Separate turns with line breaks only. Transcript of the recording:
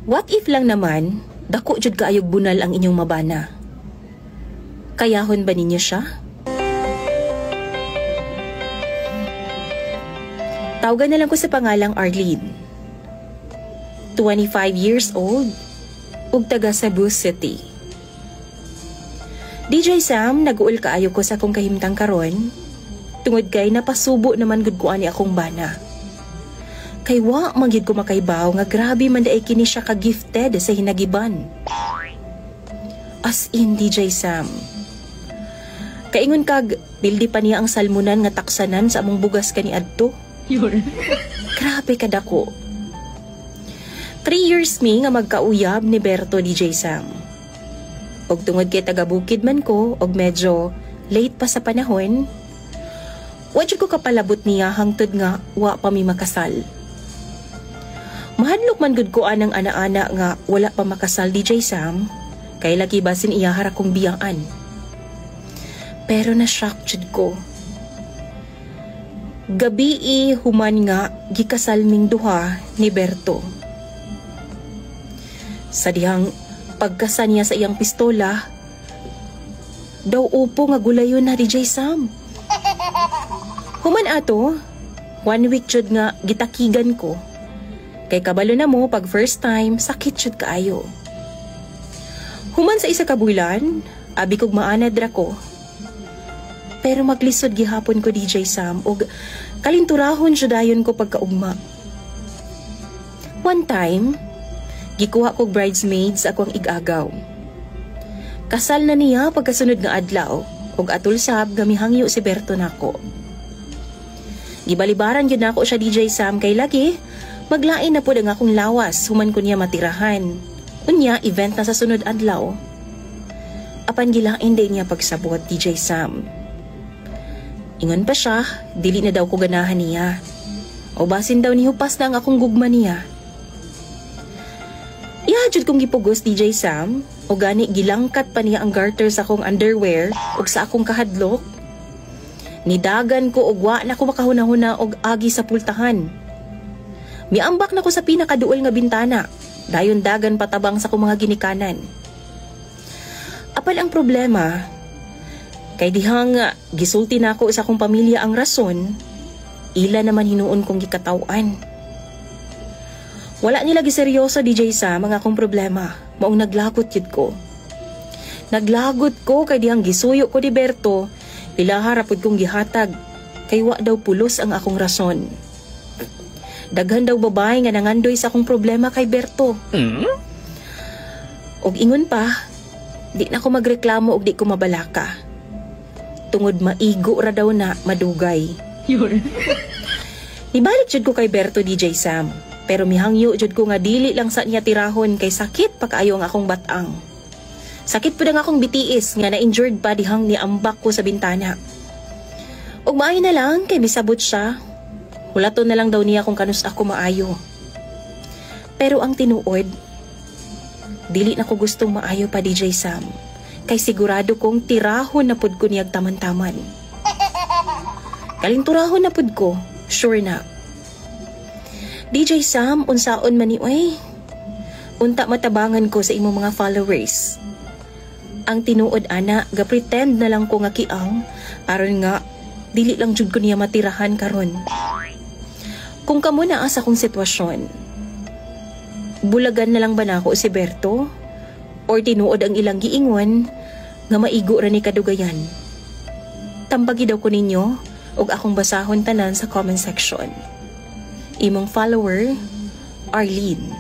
What if lang naman, dako jud kaayog bunal ang inyong mabana? Kayahon ba ninyo siya? Tawagan na lang ko sa pangalang Arlene. 25 years old, ug taga Cebu City. DJ Sam, nag-uol kaayo ko sa akong kahimtang karon, tungod kay napasubo naman gud ko ani akong bana. Kay wa magyud ko makaibaw nga grabe man daay kini siya ka-gifted sa hinagiban. As in, DJ Sam. Kaingon kag, bildi pa niya ang salmunan nga taksanan sa among bugas kaniadto. Grabe kadako. 3 years mi nga magkauyab ni Berto, DJ Sam. Og tungod kay taga-bukid man ko, og medyo late pa sa panahon, wadyo ko kapalabot niya hangtod nga wa pa mi makasal. Mahadlok man gud ko anang ana-ana nga wala pa makasal, DJ Sam, kay lagi basin iyahar akong biyaan. Pero na-shock jud ko. Gabi human nga gikasal ming duha ni Berto. Sa dihang pagkasa niya sa iyang pistola, daw upo nga gulayon na, DJ Sam. Human ato, 1 week jud nga gitakigan ko. Kay kabalo na mo, pag first time, sakit jud kaayo. Human sa isa ka bulan, abi kog maanad ra ko. Pero maglisod gihapon ko, DJ Sam, og kalinturahon jud dayon ko pagkaugma. One time, gikuha kog bridesmaids akong igagaw. Kasal na niya pagkasunod nga adlaw, og atul sab gamihangyo si Berto nako. Gibalibaran gyud nako siya, DJ Sam, kay lagi maglain na pud ang akong lawas human ko niya matirahan. Unya event na sa sunod adlaw. Apan gilain din niya pagsabot, DJ Sam. Ingon pa siya, dili na daw ko ganahan niya. O basin daw ni hupas na ang akong gugma niya. Ihajud kong gipugos, DJ Sam, o gani gilangkat pa niya ang garter sa akong underwear o sa akong kahadlok. Nidagan ko og wa na ko makahuna-huna og agi sa pultahan. Miambak na ko sa pinakaduol nga bintana, dayon dagan patabang sa akong mga ginikanan. Apan ang problema, kay dihang gisulti na ako sa akong pamilya ang rason, ila naman hinuon kong gikatawan. Wala nila giseryoso, DJ sa mga akong problema, maong naglagot yun ko. Naglagot ko kay dihang gisuyo ko ni Berto, ilaharapod kong gihatag, kay wa daw pulos ang akong rason. Daghan daw babae nga nangandoy sa akong problema kay Berto. Og ingon pa, di na ako magreklamo og di ko mabalaka. Tungod maigo ra daw na madugay. Nibalik jud ko kay Berto, DJ Sam, pero mihangyo jud ko nga dili lang sa niya tirahon kay sakit pa kaayo ang akong batang. Sakit pud ang akong bitiis nga na-injured pa dihang niambak ko sa bintana. Og maayo na lang kay misabot siya. Hulaton na lang daw niya kung kanus ako maayo. Pero ang tinuod, dili na ko gustong maayo pa, DJ Sam, kay sigurado kong tirahon na pud ko niyag taman-taman. Kalinturahon na pud ko, sure na. DJ Sam, unsaon man ni oy? Unta matabangan ko sa imong mga followers. Ang tinuod ana, ga-pretend na lang ko nga kiang, aron nga dili lang jud ko niya matirahan karon. Kung kamo na sa akong sitwasyon, bulagan na lang ba na ako si Berto? Or tinuod ang ilang giingon nga maigo ra ni kadugayan? Tambagi daw ko ninyo og akong basahon tanan sa comment section. Imong follower, Arlene.